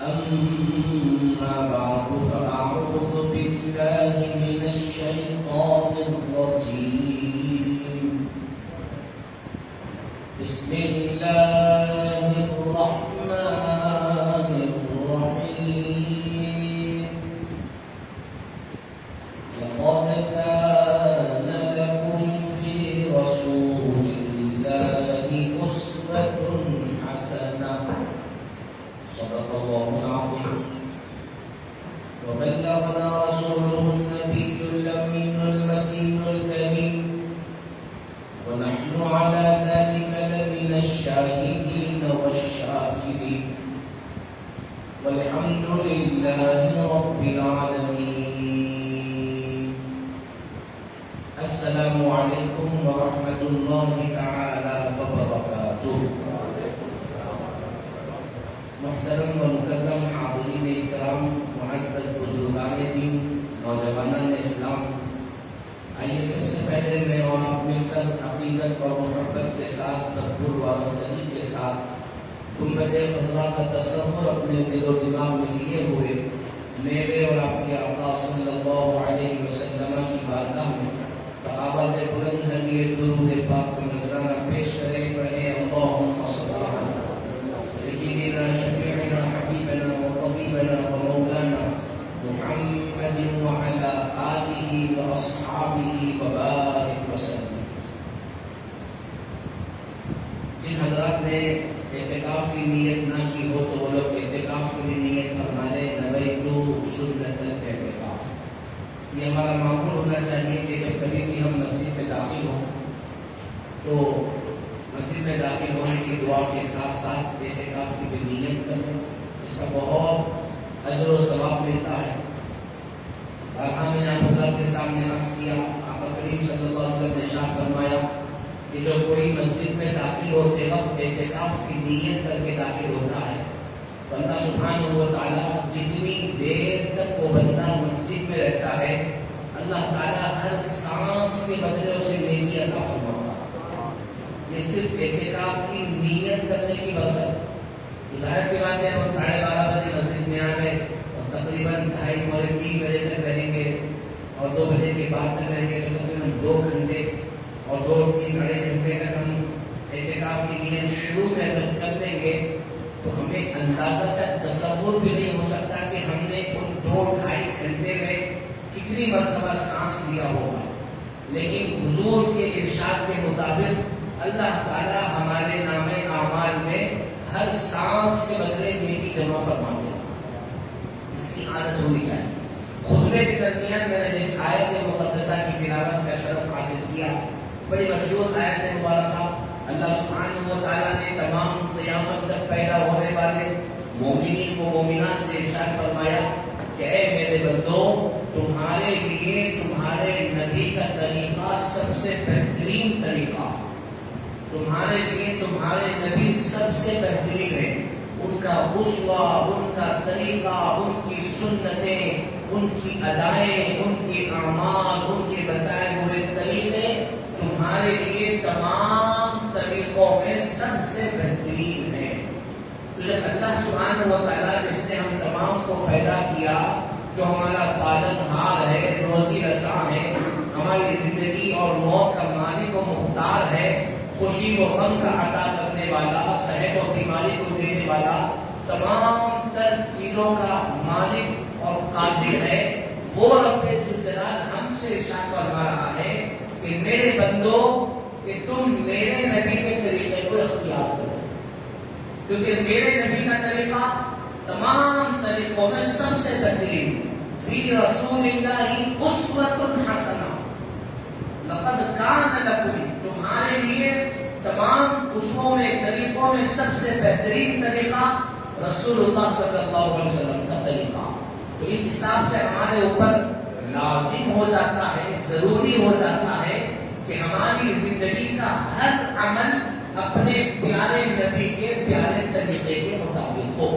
أما بعد فأعوذ بالله من الشيطان الرجيم بسم الله الرحمن الرحيم لقد كان لكم في رسول الله أسوة حسنة صدق الله العظيم وبلغنا رسوله النبي الأمين المكين الكريم ونحن على ذلك لمن الشاهدين والشاكرين والحمد لله رب العالمين. السلام عليكم ورحمة الله تعالى وبركاته. محترم و مکرم حاضرین اکرام، معزز بزرگان دین، نوجوانان اسلام، آئیے سب سے پہلے میں اور آپ مل کر عقیدت و محبت کے ساتھ تدبر و رفتگی کے ساتھ گنبد خضرا کا تصور اپنے دل و دماغ میں لیے ہوئے میرے اور آپ کے آقا صلی اللہ علیہ وسلم کی بارگاہ میں آواز بلند ہے یہ درود پاک کا نذرانہ پیش کریں، پڑھیں اللہم صلی علی سیدنا شفیعنا حبیبنا و طبیبنا و مولانا محمد وعلى آلہ واصحابہ وبارک وسلم. جن حضرات نے اعتکاف کی نیت نہ کی ہو تو وہ لوگ اعتکاف کی بھی نیت فرما لیں. نویت سنت الاعتکاف. یہ ہمارا معمول ہونا چاہیے کہ جب کبھی بھی ہم مسجد میں داخل ہوں تو مسجد میں داخل ہونے کی دعا کے ساتھ ساتھ اعتکاف کی بھی نیت کر لیں. اس کا بہت اجر و ثواب ملتا ہے. بارہا میں نے آپ حضرات کے سامنے عرض کیا، آقا کریم صلی اللہ علیہ وسلم نے ارشاد فرمایا کہ جو کوئی مسجد میں داخل ہوتے وقت اعتکاف کی نیت کر کے داخل ہوتا ہے تو اللہ سبحانہ و تعالیٰ جتنی دیر تک وہ بندہ مسجد میں رہتا ہے اللہ تعالیٰ ہر سانس کے بدلے اسے نیکی عطا فرماتا ہے. یہ صرف اعتکاف کی نیت کرنے کی برکت. ظاہر سی بات ہے ہم 12:30 بجے مسجد میں آ گئے اور تقریباً 2:30 پونے 3 بجے تک رہیں گے اور 2 بجے کے بعد تک رہیں گے تو تقریباً 2 گھنٹے اور 2-3 بڑے گھنٹے تک ہم اعتکاف کی نیت شروع کر دیں گے تو ہمیں اندازہ تک تصور بھی نہیں ہو سکتا کہ ہم نے ان 2-2.5 گھنٹے میں کتنی مرتبہ سانس لیا ہوگا. لیکن حضور کے ارشاد کے مطابق اللہ تعالیٰ ہمارے نام اعمال میں ہر سانس کے بدلے نیکی جمع فرماتے ہیں. اس کی عادت ہونی چاہیے. خطبے کے درمیان میں نے جس آیت مقدسہ کی تلاوت کا شرف حاصل کیا، بڑی مشہور آیت مبارکہ. اللہ سبحانہ و تعالیٰ نے تمام قیامت تک پیدا ہونے والے مومنین کو مومنات سے ارشاد فرمایا کہ اے میرے بندو، تمہارے لیے تمہارے نبی کا طریقہ سب سے بہترین طریقہ. تمہارے لیے تمہارے نبی سب سے بہترین ہے. ان کا اسوہ، ان کا طریقہ، ان کی سنتیں، ان کی ادائیں، ان کے اعمال، ان کے بتائے ہوئے طریقے تمہارے لیے تمام طریقوں میں سب سے بہترین ہے. تو جب اللہ سبحانہ و تعالیٰ جس نے ہم تمام کو پیدا کیا، جو ہمارا پالن ہار ہے، روزی رساں ہے، ہماری زندگی اور موت کا مالک و مختار ہے، خوشی و غم کا عطا کرنے والا، صحت و بیماری کو دینے والا، تمام تر چیزوں کا مالک اور قادر ہے، وہ رب ذوالجلال ہم سے ارشاد فرما رہا ہے کہ میرے بندو کہ تم میرے نبی کے طریقے کو اختیار کرو، کیونکہ میرے نبی کا طریقہ تمام طریقوں میں سب سے بہترین. فی رسول اللہ اسوۃ حسنہ. لقد کان لکم، تمہارے لیے تمام اسووں میں طریقوں میں سب سے بہترین طریقہ رسول اللہ صلی اللہ علیہ وسلم کا طریقہ. تو اس حساب سے ہمارے اوپر لازم ہو جاتا ہے، ضروری ہو جاتا ہے کہ ہماری زندگی کا ہر عمل اپنے پیارے نبی کے پیارے طریقے کے مطابق ہو.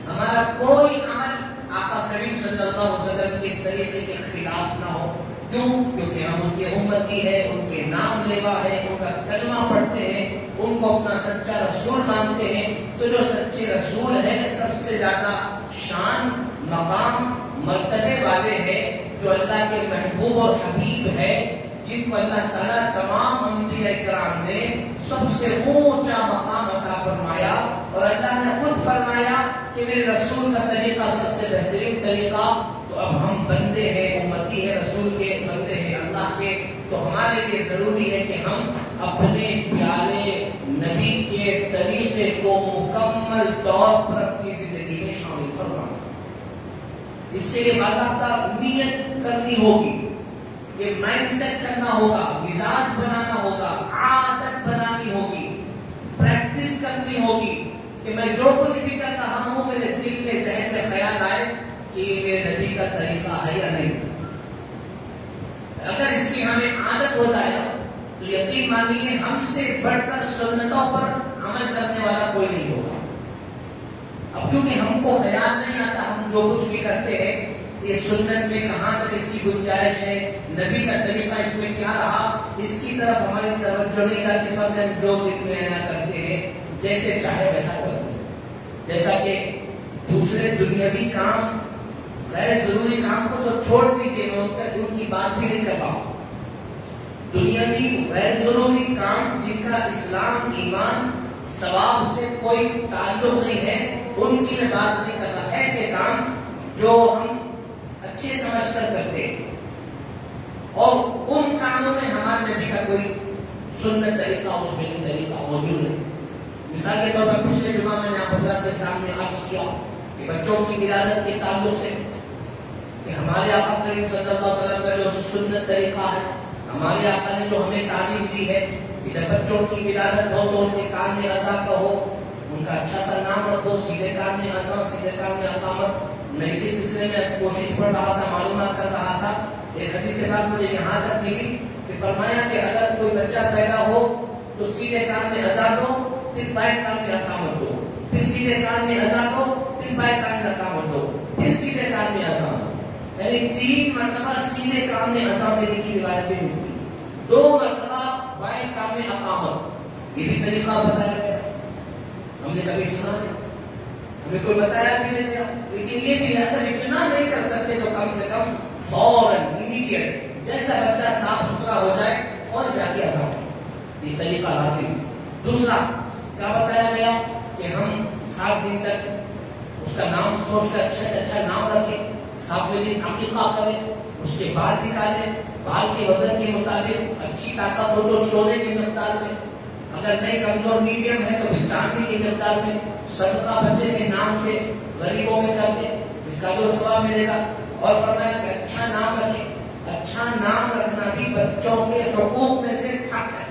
ہمارا کوئی عمل آقا کریم صلی اللہ علیہ وسلم کے طریقے کے خلاف نہ ہو. کیوں؟ کیونکہ ہم ان کے امتی ہیں، ان کے نام لیوا ہے، ان کا کلمہ پڑھتے ہیں، ان کو اپنا سچا رسول مانتے ہیں، تو جو سچے رسول ہیں سب سے زیادہ شان، مقام، مرتبے والے ہیں، جو اللہ کے محبوب اور حبیب ہے، جن کو اللہ تعالیٰ تمام انبیاء کرام نے سب سے اونچا مقام عطا فرمایا، اور اللہ نے خود فرمایا کہ میرے رسول کا طریقہ سب سے بہترین طریقہ۔ تو اب ہم بندے ہیں، امتی ہیں، رسول کے بندے ہیں اللہ کے، تو ہمارے لیے ضروری ہے کہ ہم اپنے پیارے نبی کے طریقے کو مکمل طور پر اپنی زندگی میں شامل فرمائیں۔ اس کے لیے باضابطہ نیت کرنی ہوگی، یہ مائنڈ سیٹ کرنا ہوگا، مزاج بنانا ہوگا، عادت بنانی ہوگی، پریکٹس کرنی ہوگی کہ میں جو کچھ بھی کر رہا ہوں میرے دل میں، ذہن میں خیال آئے کہ یہ میرے نبی کا طریقہ ہے یا نہیں۔ اگر اس کی ہمیں عادت ہو جائے تو یقین مانیے ہم سے بڑھ کر سنتوں پر عمل کرنے والا کوئی نہیں ہوگا۔ اب کیونکہ ہم کو خیال نہیں آتا ہم جو کچھ بھی کرتے ہیں یہ سنت میں کہاں تک اس کی گنجائش ہے، نبی کا طریقہ اس میں کیا رہا، اس کی طرف ہماری توجہ نہیں جاتی، اس وجہ سے ہم جو دل میں آیا کرتے ہیں، جیسے چاہے ویسا کرتے ہیں۔ جیسا کہ دوسرے دنیاوی کام، غیر ضروری کام کو تو چھوڑ دیجیے، میں ان کی بات بھی نہیں کر رہا ہوں۔ دنیاوی غیر ضروری کام جن کا اسلام، ایمان، ثواب سے کوئی تعلق نہیں ہے، ان کی میں بات نہیں کر رہا۔ ایسے کام جو ہم اچھے سمجھ کر کرتے ہیں اور ان کاموں میں ہمارے نبی کا کوئی سنت طریقہ، اس میں طریقہ موجود ہے۔ مثال کے طور پر پچھلے جمعہ میں نے آپ حضرات کے سامنے عرض کیا کہ بچوں کی ولادت کے تعلق سے کہ ہمارے آقا کریم صلی اللہ علیہ وسلم کا جو سنت طریقہ ہے، ہمارے آقا نے جو ہمیں تعلیم دی ہے کہ جب بچوں کی ولادت ہو تو ان کے کان میں اذان کہو، ان کا اچھا سا نام رکھو، سیدھے کان میں اذان، سیدھے کان میں اقامت۔ میں اسی سلسلے میں کوشش پڑھ رہا تھا، معلومات کر رہا تھا، ایک حدیث سے بات مجھے یہاں تک ملی کہ فرمایا کہ اگر کوئی بچہ پیدا ہو تو سیدھے کان میں اذان دو، پھر بائیں کان میں اقامت دو، پھر سیدھے کان میں اذان دو، پھر بائیں کان میں اقامت دو، پھر سیدھے کان میں اذان دو۔ یعنی 3 مرتبہ سیدھے کان میں اذان دینے کی روایت بھی ملتی، 2 مرتبہ بائیں کان میں اقامت۔ یہ بھی طریقہ بتایا گیا، ہم نے کبھی سنا نہیں، ہمیں کوئی بتایا بھی نہیں دیا۔ لیکن یہ بھی ہے اگر اتنا نہیں کر سکتے تو کم سے کم فوراً امیڈیٹ جیسا بچہ صاف ستھرا ہو جائے فوراً جا کے اذان، یہ طریقہ لازم۔ دوسرا کیا بتایا گیا کہ ہم 7 دن تک اس کا نام سوچ کر اچھا سے اچھا نام رکھیں، 7ویں دن عقیقہ کریں، اس کے بعد نکالیں، بال کے وزن کے مطابق، اچھی طاقت ہو تو سونے کی مقدار میں، اگر نہیں کمزور میڈیم ہے تو پھر چاندی کی مقدار میں، صدقہ بچے کے نام سے غریبوں میں کر دیں، اس کا جو ثواب ملے گا۔ اور فرمایا کہ اچھا نام رکھیں، اچھا نام رکھنا بھی بچوں کے حقوق میں سے حق ہے،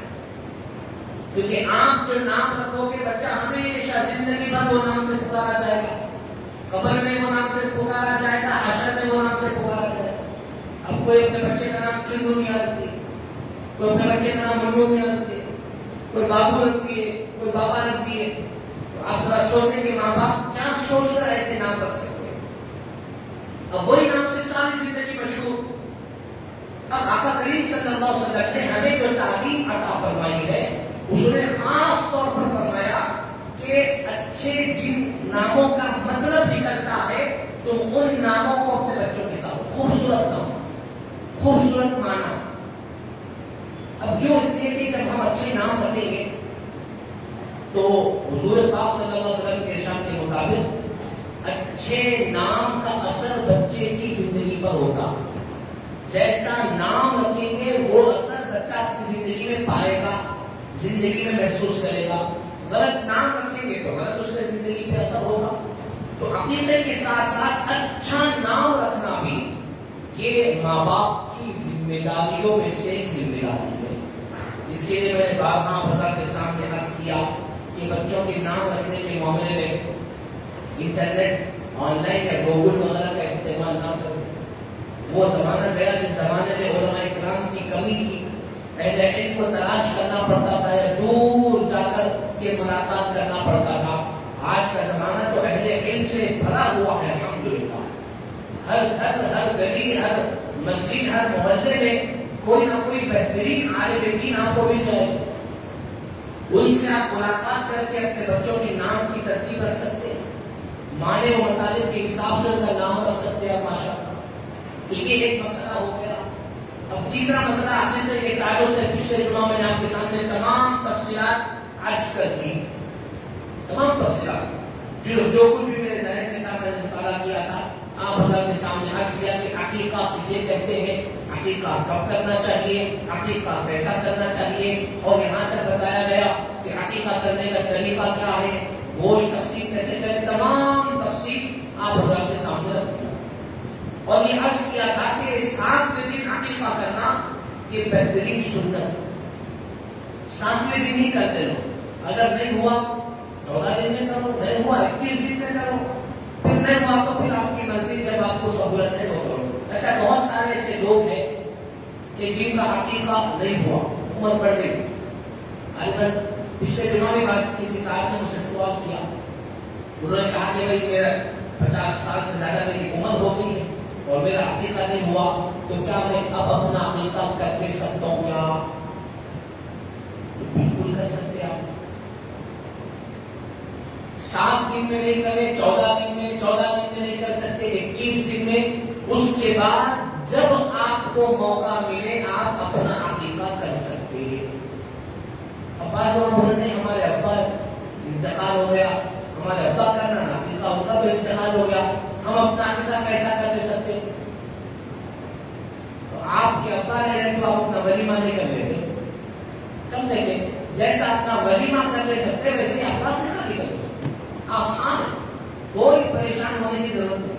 کیونکہ آپ جو نام رکھو گے بچہ ہمیشہ زندگی بھر وہ نام سے پکارا جائے گا، قبر میں وہ نام سے پکارا جائے گا، حشر میں وہ نام سے پکارا جائے گا۔ اب کوئی اپنے بچے کا نام چنو میاں رکھتی ہے، کوئی اپنے بچے کا نام منو میاں رکھتی ہے، کوئی بابو رکھتی ہے، کوئی بابا رکھتی ہے، تو آپ ذرا سوچیں کہ ماں باپ کیا سوچ کر ایسے نام رکھ سکتے ہیں۔ اب وہی نام سے ساری زندگی مشہور۔ اب آقا کریم صلی اللہ علیہ وسلم نے ہمیں جو تعلیم عطا فرمائی ہے اس نے خاص طور پر فرمایا کہ اچھے جن ناموں کا مطلب نکلتا ہے تو ان ناموں کو اپنے بچوں کے ساتھ خوبصورت نام، خوبصورت معنی۔ اب جو اس لیے کہ جب ہم اچھے نام رکھیں گے تو حضور پاک صلی اللہ علیہ وسلم کے ارشاد کے مطابق اچھے نام کا اثر بچے کی زندگی پر ہوگا۔ جیسا نام رکھیں گے وہ اثر بچہ اپنی زندگی میں پائے گا، زندگی میں محسوس کرے گا۔ غلط نام رکھیں گے تو غلط اس کی زندگی پہ اثر ہوگا۔ تو عقیدے کے ساتھ ساتھ اچھا نام رکھنا بھی یہ ماں باپ کی ذمہ داریوں میں سے ایک ذمہ داری ہے۔ اس کے لیے میں نے بارہا حضرات کے سامنے عرض کیا کہ بچوں کے نام رکھنے کے معاملے میں انٹرنیٹ، آن لائن یا گوگل وغیرہ کا استعمال نہ کریں۔ وہ زمانہ گیا جس زمانے میں علماء کرام کی کمی تھی، اہل علم کو تلاش کرنا پڑتا تھا یا دور جا کر کے ملاقات کرنا پڑتا تھا۔ آج کا زمانہ تو اہل علم سے بھرا ہوا ہے الحمدللہ۔ ہر گھر، ہر گلی، ہر مسجد، ہر محلے میں کوئی نہ کوئی بہترین عالم دین آپ کو مل جائے۔ ان سے آپ ملاقات کر کے اپنے بچوں کے نام کی ترتیب رکھ سکتے ہیں، معنی و مطالب کے حساب سے ان کا نام رکھ سکتے ہیں ماشاء اللہ. تو یہ ایک مسئلہ ہو گیا. اب تیسرا مسئلہ آپ نے تو ایک آیت سے پچھلے جمعہ میں نے آپ کے سامنے تمام تفصیلات عرض کر دی، تمام تفصیلات جو کچھ بھی میرے ذہن میں تھا میں نے مطالعہ کیا تھا آپ حضرات کے سامنے عرض کیا کہ عقیقہ کسے کہتے ہیں، عقیقہ کب کرنا چاہیے، عقیقہ کیسا کرنا چاہیے، اور یہاں تک بتایا گیا کہ عقیقہ کرنے کا طریقہ کیا ہے، گوشت تقسیم کیسے کریں، تمام تفصیل آپ حضرات کے سامنے رکھ دیا. اور یہ عرض کیا تھا کہ 7ویں دن عقیقہ کرنا یہ بہترین سنت، 7ویں دن ہی کرتے رہو. اگر نہیں ہوا 14 دن میں کرو، نہیں ہوا 21 دن میں کرو، پھر نہیں ہوا تو پھر آپ کی مرضی، جب آپ کو سہولت ہے تو کرو. اچھا بہت سارے ایسے لوگ ہیں کہ جن کا عقیقہ نہیں ہوا، عمر بڑھ گئی. غالباً پچھلے دنوں میں بس کسی صاحب نے مجھ سے سوال کیا، انہوں نے کہا کہ بھائی میرا 50 سال سے زیادہ میری عمر ہو گئی ہے اور میرا عقیقہ نہیں ہوا، تو کیا میں اب اپنا عقیقہ کر کے سکتا ہوں کیا؟ بالکل کر سکتے آپ. 7 دن میں نہیں کرے، 14 دن میں نہیں کر سکتے، 21 دن میں. اس کے بعد جب آپ کو موقع ملے آپ اپنا عقیقہ کر سکتے. ابا جو بول رہے ہمارے ابا انتقال ہو گیا، ہمارے ابا کرنا عقیقہ ہوگا تو انتقال ہو گیا، ہم اپنا عقیقہ کیسا کر لے سکتے؟ تو آپ کے ابا رہے تو آپ اپنا ولیمہ نہیں کر لیتے، کر لیں گے. جیسا اپنا ولیمہ کر لے سکتے ویسے آپ کا عقیقہ بھی کر لے سکتے. آسان ہے، کوئی پریشان ہونے کی ضرورت نہیں.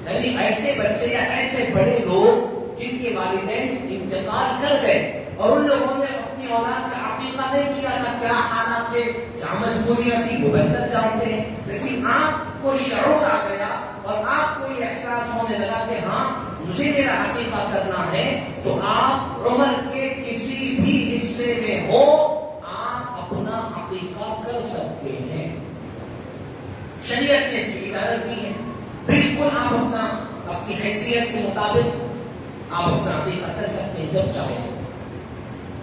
یعنی ایسے بچے یا ایسے بڑے لوگ جن کے والدین انتقال کر گئے اور ان لوگوں نے اپنی اولاد کا عقیقہ نہیں کیا تھا، کیا حالات تھے، کیا مجبوریاں تھی، وہ بہتر جانتے ہیں. لیکن آپ کو شعور آ گیا اور آپ کو یہ احساس ہونے لگا کہ ہاں مجھے میرا عقیقہ کرنا ہے، تو آپ عمر کے کسی بھی حصے میں ہو آپ اپنا عقیقہ کر سکتے ہیں. شریعت نے اس کی اجازت دی ہے، بالکل آپ اپنی حیثیت کے مطابق آپ اپنا عقیقہ کر سکتے ہیں جب چاہیں.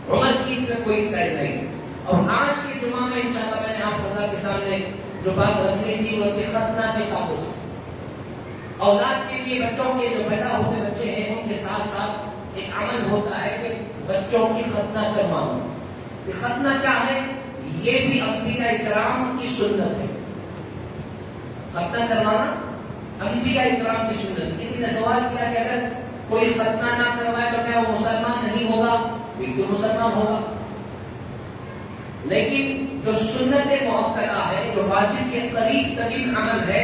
عمر کی اس میں کوئی قید نہیں. اور آج کے جمعہ میں انشاءاللہ میں نے آپ حضرات کے سامنے جو بات رکھنی تھی وہ کہ ختنہ کے تعلق سے اولاد کے لیے بچوں کے جو پیدا ہوتے بچے ہیں ان کے ساتھ ساتھ ایک عمل ہوتا ہے کہ بچوں کی ختنہ کروانا. یہ ختنہ کیا ہے؟ یہ بھی انبیاء اکرام کی سنت ہے. ختنہ کروانا انبیاء اکرام کی سنت. کسی نے سوال کیا کہ اگر کوئی ختنہ نہ کروائے تو کیا وہ مسلمان نہیں ہوگا؟ بالکل مسلمان ہوگا. لیکن جو سنت مؤکدہ ہے، جو واجب کے قریب ترین عمل ہے،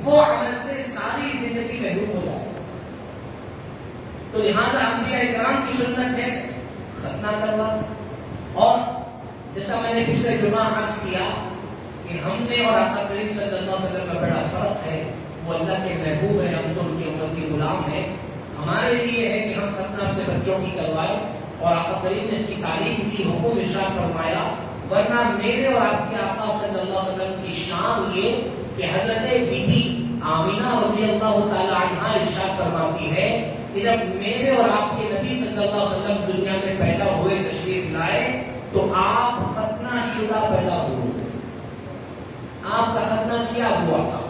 وہ عمل سے ساری زندگی محروم ہو جائے. تو لہٰذا انبیاء اکرام کی سنت ہے ختنہ کروانا. اور جیسا میں نے پچھلے جمعہ عرض کیا کہ ہم نے اور آقا کریم صلی اللہ علیہ وسلم کا بڑا فرق ہے. وہ اللہ کے محبوب ہیں، ہم تو ان کی امت کے غلام ہیں. ہمارے لیے ہے کہ ہم ختنہ اپنے بچوں کی کروائیں اور آقا کریم نے اس کی تعلیم دی، حکم ارشاد فرمایا. ورنہ میرے اور آپ کے آقا صلی اللہ علیہ وسلم کی شان یہ کہ حضرت بی بی آمینہ رضی اللہ تعالی عنہا ارشاد فرماتی ہے کہ جب میرے اور آپ کے نبی صلی اللہ علیہ وسلم دنیا میں پیدا ہوئے، تشریف لائے، تو آپ ختنہ شدہ پیدا ہوئے. آپ کا ختنہ کیا ہوا تھا،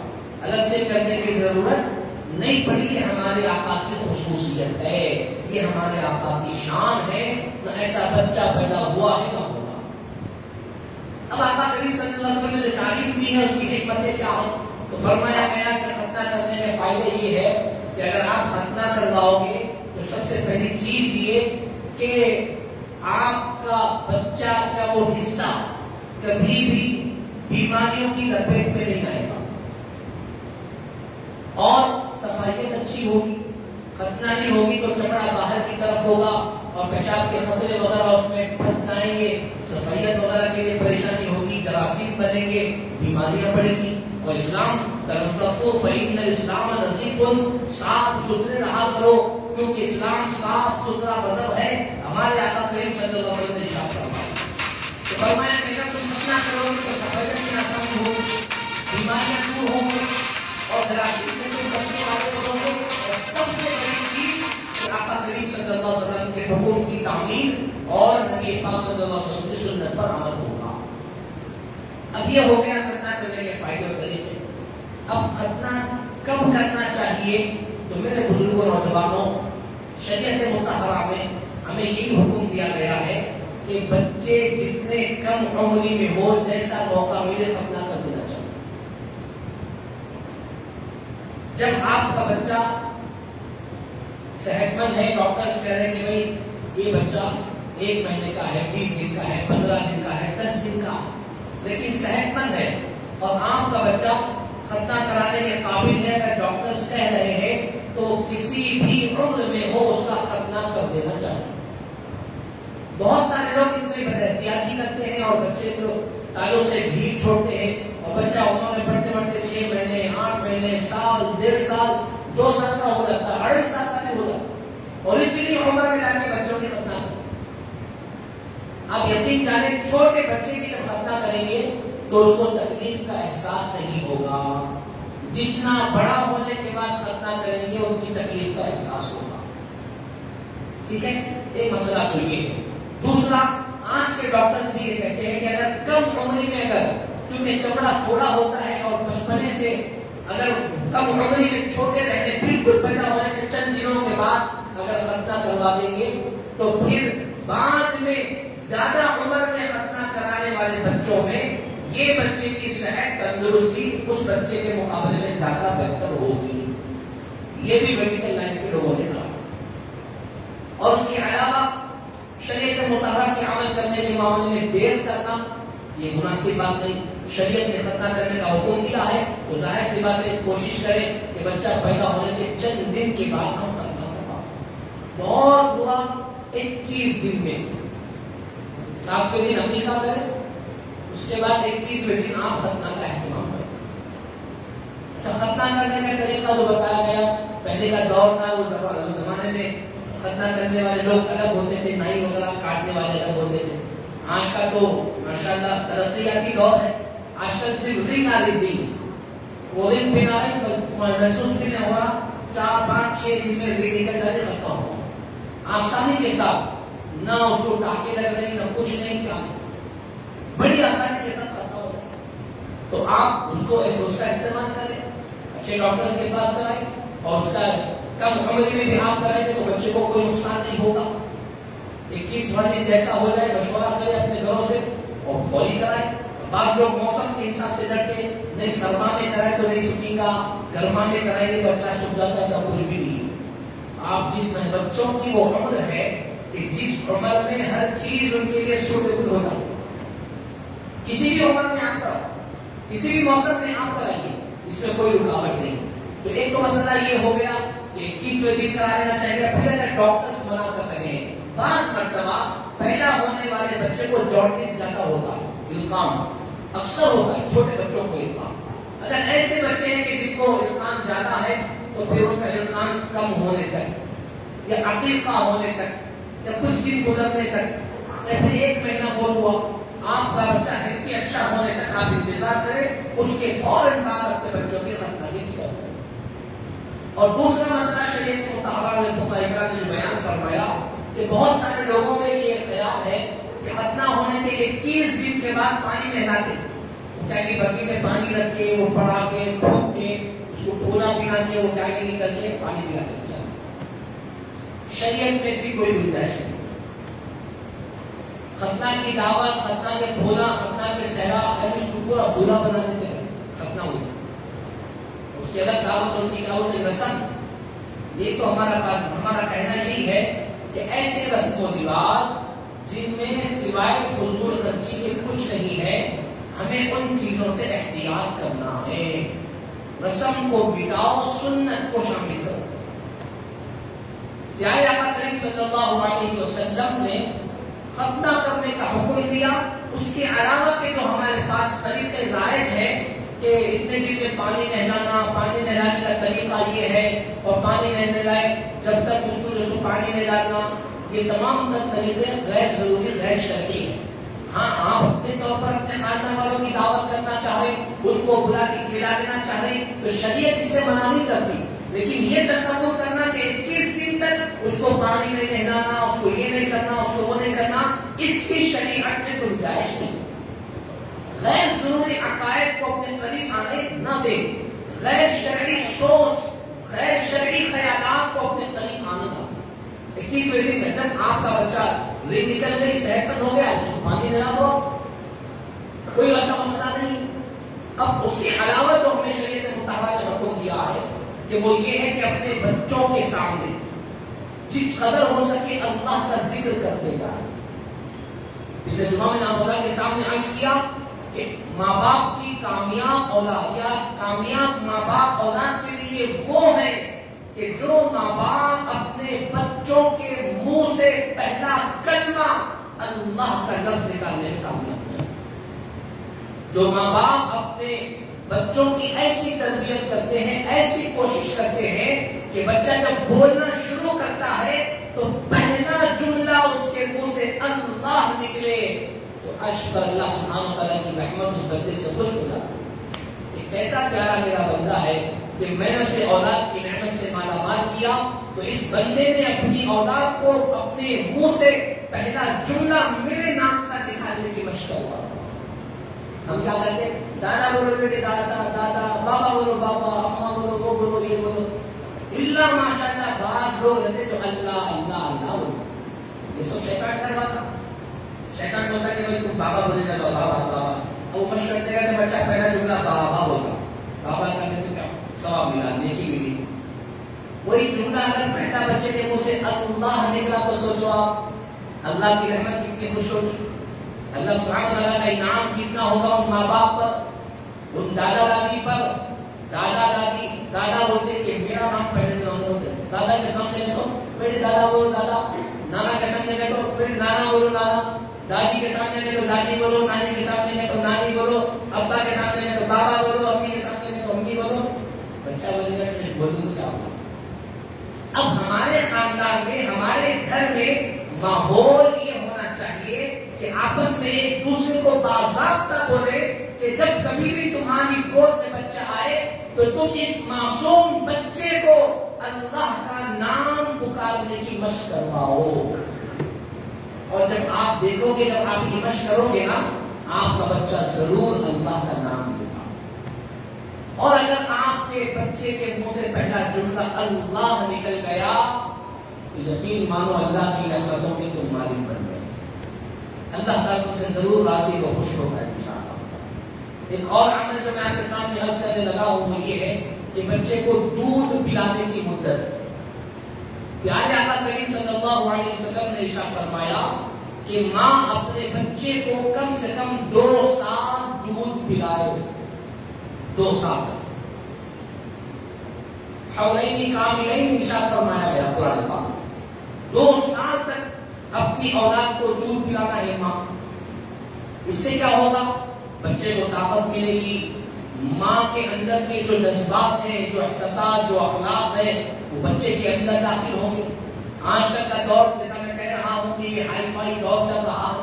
الگ سے کرنے کی ضرورت نہیں پڑی. یہ ہمارے آقا کی خصوصیت ہے، یہ ہمارے آقا کی شان ہے. نہ ایسا بچہ پیدا ہوا ہے نہ ہوگا. اب آقا کریم صلی اللہ علیہ وسلم نے تعلیم دی ہے، اس کی حکمتیں کیا ہوں؟ تو فرمایا گیا کہ ختنہ کرنے کے فائدے یہ ہے کہ اگر آپ ختنہ کرواؤ گے تو سب سے پہلی چیز یہ کہ آپ کا بچہ کا وہ حصہ کبھی بھی بیماریوں کی لپیٹ میں نہیں آئے گا اور صفائیت اچھی ہوگی. ختنہ نہیں ہوگی تو چمڑا باہر کی طرف ہوگا اور پیشاب کے خطرے وغیرہ اس میں پھنس جائیں گے، صفائیت وغیرہ کے لیے پریشانی ہوگی، جراثیم بنیں گے، بیماریاں بڑھیں گی. اور اسلام تنظفوا فإن الاسلام نظیف، صاف ستھرے رہا کرو کیونکہ اسلام صاف ستھرا مذہب ہے. ہمارے آقا کریم صلی اللہ علیہ وسلم نے ارشاد فرمایا تو فرمایا کہ اگر تم ختنہ کرو گے تو صفائیت کی آسانی ہوگی، بیماریاں دور ہوں گی اور جراثیم سے تم بچنے والے کرو گے. اور سب سے بڑی چیز کہ آقا کریم صلی اللہ علیہ وسلم کے حکم کی تعمیل اور نبی پاک صلی اللہ علیہ وسلم کی سنت پر عمل ہوگا. اب یہ ہو گیا ختنہ کرنے کے فائدے اور طریقے. اب ختنہ کب کرنا چاہیے؟ تو میرے بزرگوں نوجوانوں، شریعت مطہرہ میں ہمیں یہی حکم دیا گیا ہے کہ بچے جتنے کم عمری میں ہو، جیسا موقع ملے ختنہ کر دینا چاہیے. جب آپ کا بچہ صحت مند ہے، ڈاکٹرز کہہ رہے ہیں کہ بھائی یہ بچہ 1 مہینے کا ہے، 20 دن کا ہے، 15 دن کا ہے، 10 دن کا، لیکن صحت مند ہے اور آپ کا بچہ ختنہ کرانے کے قابل ہے، اگر ڈاکٹرز کہہ رہے ہیں تو کسی بھی عمر میں ہو اس کا ختنہ کر دینا چاہیے. بہت سارے لوگ اس میں احتیاطی کرتے ہیں اور بچے کو تالوں سے ڈھیل چھوڑتے ہیں اور بچہ عمر میں بڑھتے بڑھتے 6 مہینے، 8 مہینے، سال، 1.5 سال، 2 سال کا ہو جاتا ہے، 2.5 سال کا بھی ہو جاتا ہے، اور اتنی عمر میں لا کے بچوں کی ختنہ کریں. آپ یقین جانیں چھوٹے بچے کی جب ختنہ کریں گے تو اس کو تکلیف کا احساس نہیں ہوگا. جتنا بڑا ہونے کے بعد ختنہ کریں گے ان کی تکلیف کا احساس ہوگا. ٹھیک ہے، ایک مسئلہ تو یہ ہے. دوسرا، آج کے ڈاکٹرز بھی یہ کہتے ہیں کہ اگر کم عمری میں، اگر کیونکہ چمڑا تھوڑا ہوتا ہے اور بچپنے سے اگر کم عمری میں چھوٹے رہتے بالکل پیدا ہونے کے چند دنوں کے بعد اگر ختنہ کروا دیں گے تو پھر بعد میں زیادہ عمر میں ختنہ کرانے والے بچوں میں یہ بچے کی صحت تندرستی اس بچے کے مقابلے میں زیادہ بہتر ہوگی. یہ بھی میڈیکل لائن کے لوگوں نے کہا. اور اس کے علاوہ شریعت مطہرہ کے عمل کرنے کے معاملے میں دیر کرنا یہ مناسب بات نہیں. شریعت نے ختنہ کرنے کا حکم دیا ہے تو ظاہر سی بات ہے کوشش کریں کہ بچہ پیدا ہونے کے چند دن کے بعد ہم ختنہ کرواؤں. بہت ہوا 21 دن میں 7ویں دن عقیقہ کریں، اس کے بعد 21ویں دن آپ ختنہ کا اہتمام کریں. اچھا، ختنہ کرنے کا طریقہ جو بتایا گیا، پہلے کا دور تھا، وہ زمانے میں ختنہ کرنے والے لوگ الگ ہوتے تھے، نائی وغیرہ کاٹنے والے الگ ہوتے تھے. آج کا تو ماشاءاللہ ترقیاتی دور ہے. آج کل صرف رنگ آ رہی تھی، وہ رنگ بنا رہے تو محسوس بھی نہیں ہو رہا، 4 5 6 دن میں رنگ نکل جاتے ختم ہو آسانی کے ساتھ. نہ اس کو ٹاکے لگ رہے، نہ کچھ نہیں، کیا بڑی آسانی کے ساتھ ختم ہو رہا. تو آپ اس کو اس کا استعمال کریں، اچھے ڈاکٹرز کے پاس کرائیں اور اس کا کم عمری میں بھی آپ کریں گے تو بچے کو کوئی نقصان نہیں ہوگا. 21 دن جیسا ہو جائے مشورہ کریں اپنے گھروں سے اور فوری کرائیں. بعض لوگ موسم کے حساب سے ڈرتے نہیں، سرما میں کرائیں تو نہیں سوکھے گا، گرما میں کرائیں گے بچہ سوکھ جاتا ہے، ایسا کچھ بھی نہیں. آپ جس میں بچوں کی وہ عمر ہے کہ جس عمر میں ہر چیز ان کے لیے سوٹیبل ہوتا ہے، کسی بھی عمر میں آپ کرائیں، کسی بھی موسم میں آپ کرائیے، اس میں کوئی رکاوٹ نہیں. تو ایک تو مسئلہ یہ ہو گیا کہ 21ویں دن کرا لینا چاہیے. پھر اگر ڈاکٹرز منع کر رہے ہیں، بعض مرتبہ پیدا ہونے والے بچے کو جانڈس زیادہ ہوتا ہے، القام اکثر ہوتا ہے چھوٹے بچوں کو القام. اگر ایسے بچے ہیں کہ جن کو القام زیادہ ہے تو پھر ان کا القام کم ہونے تک یا عقیقہ ہونے تک یا کچھ دن گزرنے تک یا پھر 1 مہینہ بہت ہوا، آپ کا بچہ ہیلتھی اچھا ہونے تک آپ انتظار کریں، اس کے فوراً بعد اپنے بچوں کی ختنہ کی فکر کریں. اور دوسرا مسئلہ شریعت مطہرہ میں فقہاء کرام نے بیان فرمایا کہ بہت سارے لوگوں میں یہ خیال ہے کہ ختنہ ہونے کے 21 دن کے بعد پانی نہلاتے، کہ بکی میں پانی رکھ کے وہ پڑا کے پھونک کے اس کو پونا پلا کے وہ جا کے نکل کے پانی پلا کے. شریعت میں اس کی کوئی گنجائش نہیں. ختنہ کی دعوت، ختنہ کے پھولا، ختنہ کے سہرا اس کو پورا برا بنا دیتے ہیں. ختنہ ہوئی اس کی الگ دعوت ہوتی ہے، وہ رسم. یہ تو ہمارا کہنا یہی ہے کہ ایسے رسم و رواج جن میں سوائے فضول خرچی کے کچھ نہیں ہے، ہمیں ان چیزوں سے احتیاط کرنا ہے. رسم کو مٹاؤ، سنت کو شامل کرو. پیارے آقا کریم صلی اللہ علیہ وسلم نے ختنہ کرنے کا حکم دیا. اس کے علاوہ کے جو ہمارے پاس طریقے رائج ہے کہ اتنے دن میں پانی نہلانا، پانی نہلانے کا طریقہ یہ ہے اور پانی نہیں نہلائے جب تک اس کو جو پانی نہیں ڈالنا، یہ تمام تر طریقے غیر ضروری، غیر شرعی ہیں. ہاں، آپ اپنے طور پر اپنے خاندان والوں کی دعوت کرنا چاہیں، ان کو بلا کے کھلا دینا چاہیں تو شریعت اس سے منع نہیں کرتی. لیکن یہ تصور کرنا کہ 21 دن تک اس کو پانی نہیں نہلانا، اس کو یہ نہیں کرنا، اس کو وہ نہیں کرنا، اس کی شریعت میں گنجائش نہیں. غیر ضروری عقائد کو اپنے قریب آنے نہ دے، غیر شرعی سوچ، غیر شرعی خیالات کو اپنے قریب آنے نہ دے۔ 21ویں دن میں جب آپ کا بچہ ریت نکل گئی، صحت مند ہو گیا، اس کو پانی دلا دو، کوئی ایسا مسئلہ نہیں۔ اب اس کے علاوہ جو ہمیں شریعت مطالعہ نے حکم دیا ہے کہ وہ یہ ہے کہ اپنے بچوں کے سامنے جس قدر ہو سکے اللہ کا ذکر کرتے جائیں۔ پچھلے جمعہ میں آپ کے سامنے عرض کیا کہ ماں باپ کی کامیاب اولاد یا کامیاب ماں باپ اولاد کے لیے وہ ہے کہ جو ماں باپ اپنے بچوں کے منہ سے پہلا کلمہ اللہ کا لفظ نکالنے میں کامیاب ہے، جو ماں باپ اپنے بچوں کی ایسی تربیت کرتے ہیں، ایسی کوشش کرتے ہیں کہ بچہ جب بولنا شروع کرتا ہے تو پہلا جملہ اس کے منہ سے اللہ نکلے تو اشکر اللہ سبحانہ وتعالیٰ کی رحمت اس بندے سے خوش ہو جاتا ہے۔ ایک ایسا پیارا میرا بندہ ہے کہ میں نے اسے اولاد کی نعمت سے مالا مال کیا، تو اس بندے نے اپنی اولاد کو اپنے منہ سے پہلا جملہ میرے نام کا نکالنے کی مشق ہوا۔ ہم کیا کرتے ہیں؟ دادا بولو بیٹے دادا دادا، بابا بولو بابا، اماں بولو وہ بولو یہ بولو۔ اللہ ماشاءاللہ بعض لوگ رہتے جو اللہ اللہ اللہ بولو، یہ سب شیطان کرواتا۔ شیطان بولتا کہ بھائی تم بابا بولے گا تو بابا بابا، وہ مشق کرتے رہتے، بچہ پہلا جملہ بابا بولتا، بابا کرنے تو کیا ثواب ملا، نیکی ملی۔ وہی جملہ اگر پہلا بچے کے منہ سے اللہ نکلا تو سوچو آپ اللہ کی رحمت کتنی خوش ہوگی، اللہ سبحانہ وتعالیٰ کا انعام کتنا ہوگا ان ماں باپ پر، ان دادا دادی پر۔ دادا دادی دادا بولتے کہ میرا نام پہلے نام ہوتے، دادا کے سامنے دیکھو میرے دادا بولو دادا، نانا کے سامنے دیکھو میرے نانا بولو نانا، دادی کے سامنے دیکھو دادی بولو، نانی کے سامنے دیکھو نانی بولو، ابا کے سامنے دیکھو بابا بولو، امی کے سامنے دیکھو امی بولو۔ بچہ بولے گا کہ بولوں کیا ہوگا؟ اب ہمارے خاندان میں، ہمارے گھر میں ماحول یہ ہونا چاہیے کہ آپس میں ایک دوسرے کو باضابطہ بولے کہ جب کبھی بھی تمہاری گود میں بچہ آئے تو تم اس معصوم بچے کو اللہ کا نام پکارنے کی مشق کرواؤ۔ اور جب آپ دیکھو گے، جب آپ یہ مشق کرو گے نا، آپ کا بچہ ضرور اللہ کا نام لے گا۔ اور اگر آپ کے بچے کے منہ سے پہلا جملہ اللہ نکل گیا تو یقین مانو اللہ کی رحمتوں کے تم مالک بن گئے، اللہ تعالیٰ تم سے ضرور راضی و خوش ہوگا انشاءاللہ۔ ایک اور عمل جو میں آپ کے سامنے عرض کرنے لگا ہوں وہ یہ ہے کہ بچے کو دودھ پلانے کی مدت۔ پیارے آقا کریم صلی اللہ علیہ وسلم نے ارشاد فرمایا کہ ماں اپنے بچے کو کم سے کم 2 سال دودھ پلائے، 2 سال حولین کاملین ارشاد فرمایا گیا قرآن پاک۔ 2 سال تک اپنی اولاد کو دودھ پلانا ہے ماں۔ اس سے کیا ہوگا؟ بچے کو طاقت ملے گی، ماں کے اندر کے جو جذبات ہیں، جو احساسات، جو اخلاق ہیں، وہ بچے کے اندر داخل ہوں گے۔ آج کل کا دور جیسا میں کہہ رہا ہوں کہ یہ ہائی فائی دور چل رہا ہے،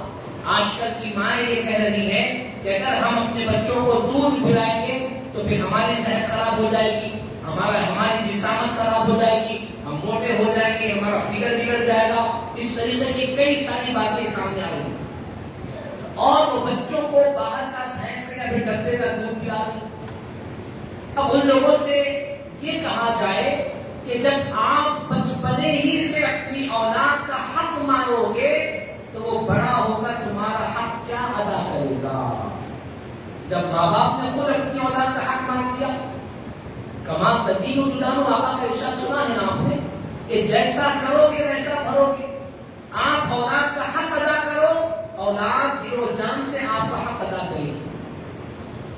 آج کل کی مائیں یہ کہہ رہی ہیں کہ اگر ہم اپنے بچوں کو دودھ پلائیں گے تو پھر ہماری صحت خراب ہو جائے گی، ہماری جسامت خراب ہو جائے گی، ہم موٹے ہو جائیں گے، ہمارا فگر بگڑ جائے گا۔ اس طریقے کی کئی ساری باتیں سامنے آ رہی ہیں، اور وہ بچوں کو باہر کا بھینس کا یا پھر ڈبے کا دودھ پلا رہی ہیں۔ اب ان لوگوں سے یہ کہا جائے کہ جب آپ بچپنے ہی سے اپنی اولاد کا حق مانو گے تو وہ بڑا ہو کر تمہارا حق کیا ادا کرے گا؟ جب ماں باپ نے خود اپنی اولاد کا حق مان دیا، کما تدین تدانو، آقا کا ارشاد سنا ہے نا آپ نے کہ جیسا کرو گے ویسا بھرو گے۔ آپ اولاد کا حق ادا کرو، اولاد دل و جان سے آپ کا حق ادا کرے گی۔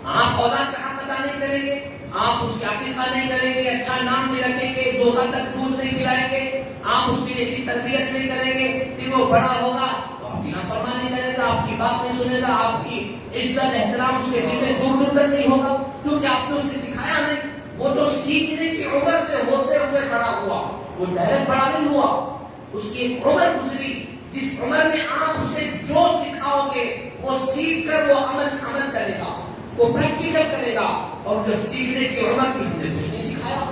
آپ اولاد کا حق ادا نہیں کریں گے، آپ اس کی عقیقہ نہیں کریں گے، اچھا نام نہیں رکھیں گے، 2 سال تک دودھ نہیں پلائیں گے، آپ اس کی اچھی تربیت نہیں کریں گے، پھر وہ بڑا ہوگا تو آپ کی نافرمانی کرے گا، آپ کی بات نہیں سنے گا، آپ کی عزت احترام اس کے دل میں دور دور تک نہیں ہوگا، کیونکہ آپ نے اسے سکھایا نہیں۔ وہ تو سیکھنے کی عمر سے ہوتے ہوئے بڑا ہوا، وہ ڈائریکٹ بڑا نہیں ہوا، اس کی ایک عمر گزری، جس عمر میں آپ اسے جو سکھاؤ گے وہ سیکھ کر وہ عمل کرے گا، وہ پریکٹیکل کرے گا۔ اور جب سیکھنے کی عمر کی ہم نے کچھ نہیں سکھایا،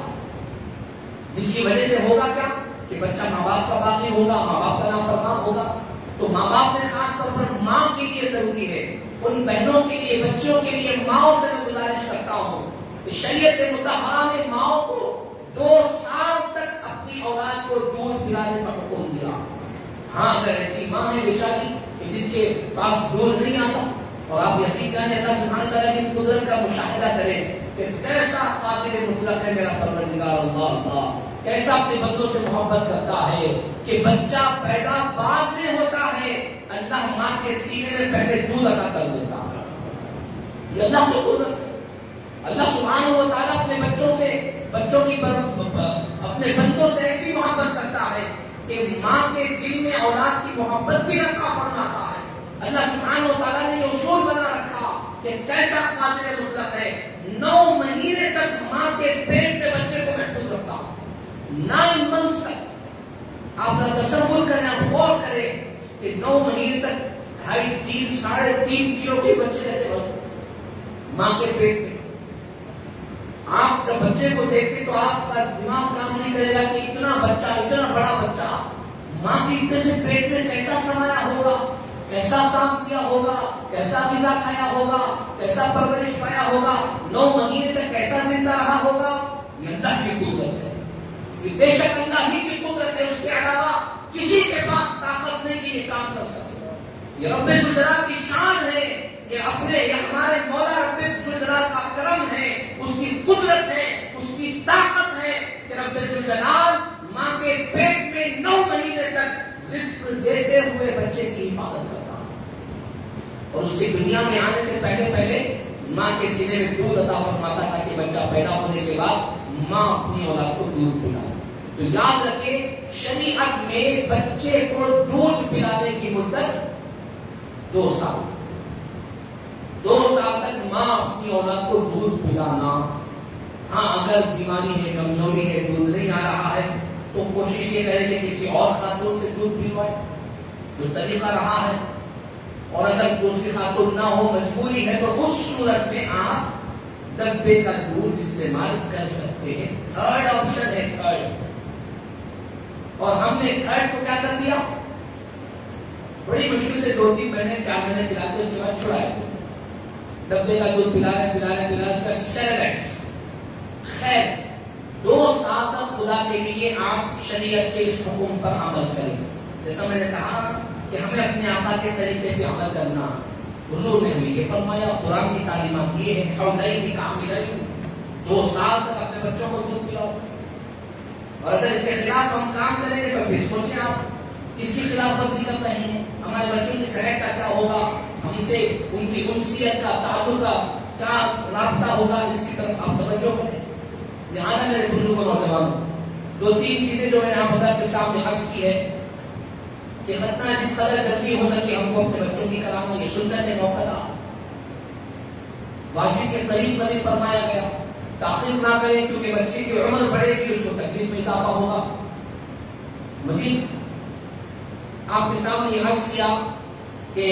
جس کی وجہ سے ہوگا کیا کہ بچہ ماں باپ کا باغی ہوگا، ماں باپ کا نافرمان ہوگا۔ تو ماں باپ نے خاص طور پر ماں کے لیے ضروری ہے ان بہنوں کے لیے، بچوں کے لیے، ماؤں سے میں گزارش کرتا ہوں کہ شریعت مطہرہ نے ماؤں کو 2 سال تک اپنی اولاد کو دودھ پلانے کا حکم دیا. ہاں اگر ایسی ماں ہے بیچاری جس کے پاس دودھ نہیں آتا، اور آپ یقین کریں اللہ سبحانہ تعالیٰ کی قدرت کا مشاہدہ کریں کہ کیسا قادر مطلق ہے میرا پروردگار اللہ، کیسا اپنے بندوں سے محبت کرتا ہے کہ بچہ پیدا بعد میں ہوتا ہے، اللہ ماں کے سینے میں پہلے دودھ عطا کر دیتا ہے. یہ اللہ کی قدرت ہے. اللہ سبحانہ و تعالیٰ اپنے بچوں کی اپنے بندوں سے ایسی محبت کرتا ہے کہ ماں کے دل میں اولاد کی محبت بھی عطا فرماتا ہے. اللہ سبحانہ و تعالیٰ نے یہ اصول بنا رکھا کہ کیسا قادر مطلق ہے. 9 مہینے تک ماں کے پیٹ میں بچے کو محفوظ رکھتا. 9 months تک آپ ذرا تصور کریں، آپ غور کریں کہ 9 مہینے تک 2.5 3 3.5 کلو کے بچے رہتے ہیں ماں کے پیٹ میں. آپ جب بچے کو دیکھتے تو آپ کا دماغ کام نہیں کرے گا کہ اتنا بچہ، اتنا بڑا بچہ ماں کے اتنے سے پیٹ میں کیسا سمایا ہوگا، کیسا سانس لیا ہوگا، کیسا غذا کھایا ہوگا، کیسا پرورش پایا ہوگا، 9 مہینے تک کیسا زندہ رہا ہوگا. یہ اللہ کی قدرت ہے. یہ بے شک اللہ ہی کی قدرت ہے، اس کے علاوہ کسی کے پاس طاقت نہیں کہ یہ کام کر سکے. یہ رب ذوالجلال کی شان ہے، یہ ہمارے مولا رب ذوالجلال کا کرم ہے، اس کی قدرت ہے، اس کی طاقت ہے کہ رب ذوالجلال ماں کے پیٹ میں 9 مہینے تک رزق دیتے ہوئے بچے کی حفاظت کرتا ہے. اور اس کی دنیا میں آنے سے پہلے ماں کے سینے میں دودھ عطا فرماتا تھا کہ بچہ پیدا ہونے کے بعد ماں اپنی اولاد کو دودھ پلائے. تو یاد رکھیں شریعت میں بچے کو دودھ پلانے کی مدت 2 سال. 2 سال تک ماں اپنی اولاد کو دودھ پلانا. ہاں اگر بیماری ہے، کمزوری ہے، دودھ نہیں آ رہا ہے تو کوشش یہ کرے کہ کسی اور خاتون سے دودھ پلوائے جو طریقہ رہا ہے. اور اگر دوسری خاتون نہ ہو، مجبوری ہے، تو اس صورت میں آپ ڈبے کا دودھ استعمال کر سکتے ہیں. 3rd آپشن ہے 3rd. اور ہم نے 3rd کو کیا کر دیا؟ بڑی مشکل سے 2-3 مہینے 4 مہینے پلاتے، اس کے بعد چھڑایا. ڈبے کا دودھ پلا رہے اس کا سیریلیکس. خیر 2 سال تک خدا کے لیے آپ شریعت کے اس حکم پر عمل کریں. جیسا میں نے کہا کہ ہمیں اپنے آقا کے طریقے پہ عمل کرنا. حضور نے ہمیں یہ فرمایا، قرآن کی تعلیمات یہ ہے، حولین کاملین، 2 سال تک اپنے بچوں کو دودھ پلاؤ. اور اگر اس کے خلاف ہم کام کریں گے تو پھر سوچیں آپ کس کی خلاف ورزی کر رہے ہیں. ہمارے بچوں کی صحت کا کیا ہوگا، ہم سے ان کی انسیت کا، تعلق کا کیا رابطہ ہوگا، اس کی طرف آپ توجہ کریں. لہٰذا میرے بزرگوں نوجوانوں 2-3 چیزیں جو میں نے آپ کے سامنے عرض کی ہے کہ ختنہ جس قدر جلدی ہو سکے ہم کو اپنے بچوں کی کرانا. یہ سنت ہے موقع واجب کے قریب فرمایا گیا. تاخیر نہ کریں کیونکہ بچے کی عمر بڑھے گی، اس کو تکلیف میں اضافہ ہوگا. مزید آپ کے سامنے یہ عرض کیا کہ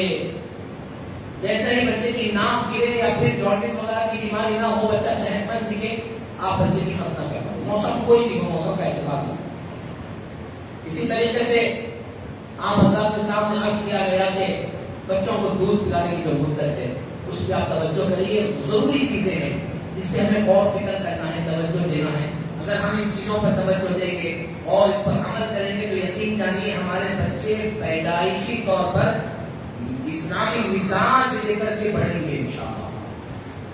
جیسے ہی بچے کی ناف گرے یا پھر جانڈس وغیرہ کی بیماری نہ ہو، بچہ صحت مند دکھے، آپ بچے کی ختنہ کریں. موسم کوئی بھی ہو، موسم کا اعتبار نہیں. اسی طریقے سے آپ حضرات کے سامنے عرض کیا گیا کہ بچوں کو دودھ پلانے کی جو مدت ہے اس پہ آپ توجہ کریے. ضروری چیزیں ہیں جس پہ ہمیں غور فکر کرنا ہے، توجہ دینا ہے. اگر ہم ان چیزوں پر توجہ دیں گے اور اس پر عمل کریں گے تو یقین جانیے ہمارے بچے پیدائشی طور پر اسلامی مزاج لے کر کے بڑھیں گے انشاءاللہ.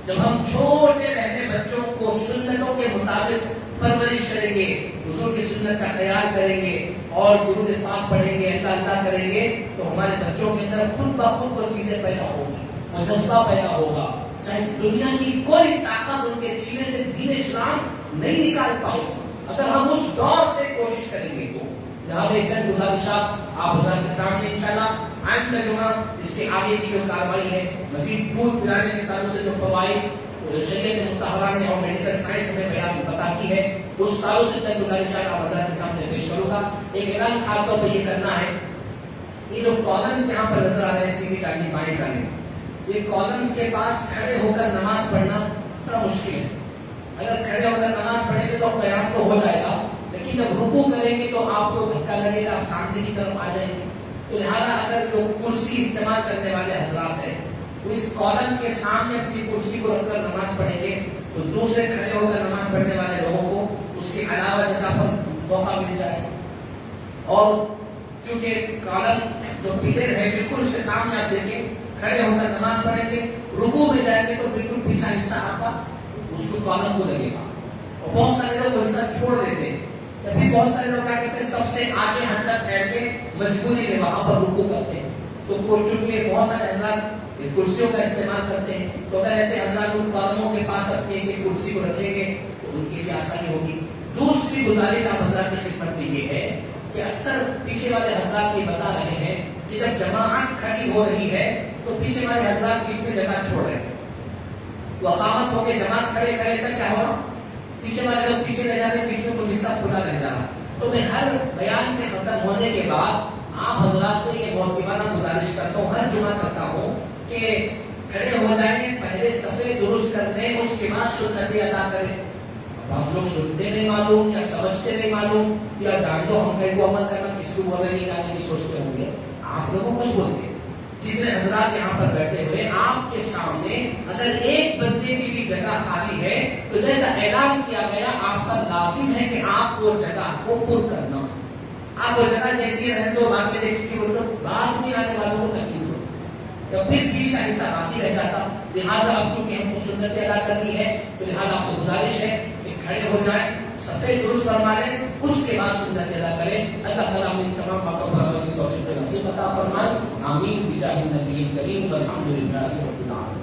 جب ہم چھوٹے رہتے بچوں کو سنتوں کے مطابق پرورش کریں گے، حضور کی سنت کا خیال کریں گے اور درود پاک پڑھیں گے، اللہ کریں گے، تو ہمارے بچوں کے اندر خود بخود وہ چیزیں پیدا ہوگی، وہ جذبہ پیدا ہوگا. چاہے دنیا کی کوئی طاقت ان کے سینے سے دین اسلام نہیں نکال پائے اگر ہم اس دور سے کوشش کریں گے تو. لہٰذا چند گزارشات آپ حضرات کے سامنے انشاءاللہ آئندہ جمعہ اس کے آگے کی جو کارروائی ہے، مزید دودھ پلانے کے تعلق سے جو فوائد شریعت مطہرہ نے اور میڈیکل سائنس میں بیان بتاتی ہے، اس تعلق سے چند گزارشات آپ حضرات کے سامنے پیش کروں گا. ایک اعلان خاص طور پہ یہ کرنا ہے، یہ جو کالمس یہاں پر نظر آ رہے ہیں سیدھی جانب بائیں جانب، یہ کالمس کے پاس کھڑے ہو کر نماز پڑھنا بڑا مشکل ہے. اگر کھڑے ہو کر نماز پڑھیں گے تو قیام تو ہو جائے گا، لیکن جب رکوع کریں گے تو آپ کو دھکا لگے گا، آپ سامنے کی طرف آ جائیں گے. تو لہٰذا اگر جو کرسی استعمال کرنے والے حضرات ہیں اس کالم کے سامنے اپنی کرسی کو رکھ کر نماز پڑھیں گے تو دوسرے کھڑے ہو کر نماز پڑھنے والے لوگوں کو اس کے علاوہ جگہ پر موقع مل جائے. اور کیونکہ کالم جو پلر ہے بالکل اس کے سامنے آپ دیکھیں, کھڑے ہو کر نماز پڑھیں گے, رکوع میں جائیں گے تو بالکل پیچھا حصہ آپ کا اس کو کالم کو لگے گا. اور بہت سارے لوگ وہ حصہ چھوڑ دیتے ہیں, تبھی بہت سارے لوگ کیا کرتے ہیں سب سے آگے ہٹ کر ٹھہر کے مجبوری میں وہاں پر رکوع کرتے ہیں. تو چونکہ بہت سارے حضرات کرسیوں کا استعمال کرتے ہیں, تو اگر ایسے حضرات ان کالموں کے پاس رکھتے ہیں کہ کرسی کو رکھیں گے تو ان کے لیے آسانی ہوگی. دوسری گزارش آپ حضرات کی خدمت میں یہ ہے کہ اکثر پیچھے والے حضرات یہ بتا رہے ہیں کہ جب جماعت کھڑی ہو رہی ہے تو پیچھے والے حضرات بیچ میں جگہ چھوڑ رہے ہیں. وہ اقامت ہو کے جماعت کھڑے کھڑے تک کیا ہو رہا, پیچھے والے لوگ پیچھے رہ جاتے ہیں, پیچھے میں کوئی حصہ کھلا رہ جا رہا. تو میں ہر بیان کے ختم ہونے کے بعد آپ حضرات سے یہ محترمانہ گزارش کرتا ہوں, ہر جمعہ کرتا ہوں کہ کھڑے ہو جائیں, پہلے صفے درست کر لیں, اس کے بعد سنتیں ادا کریں. آپ لوگ سنتے نہیں معلوم یا سمجھتے نہیں معلوم یا جان دو ہم کہیں کو عمل کرنا کس کو بولنے نہیں جانے کی سوچتے ہوں گے. آپ لوگوں کچھ بولتے ہیں. جتنے حضرات یہاں پر بیٹھے ہوئے آپ کے سامنے اگر ایک بندے کی بھی جگہ خالی ہے تو جیسا اعلان کیا گیا آپ پر لازم ہے کہ آپ وہ جگہ کو پر کرنا. آپ وہ جگہ جیسی رہنے دو, بعد میں دیکھیں کہ وہ بعد میں آنے والوں کو تکلیف ہو, تو پھر بیچ کا حصہ باقی رہ جاتا. لہٰذا اب کیونکہ ہم کو سنتیں ادا کرنی ہے تو لہٰذا آپ سے گزارش ہے کہ کھڑے ہو جائیں, صفے درست فرما لیں, اس کے بعد سنتیں ادا کریں. اللہ تعالیٰ ہمیں تمام باتوں پر عمل کی توفیق عطا فرمائے. آمین بجاہ النبی کریم والحمد للہ رب العالمین.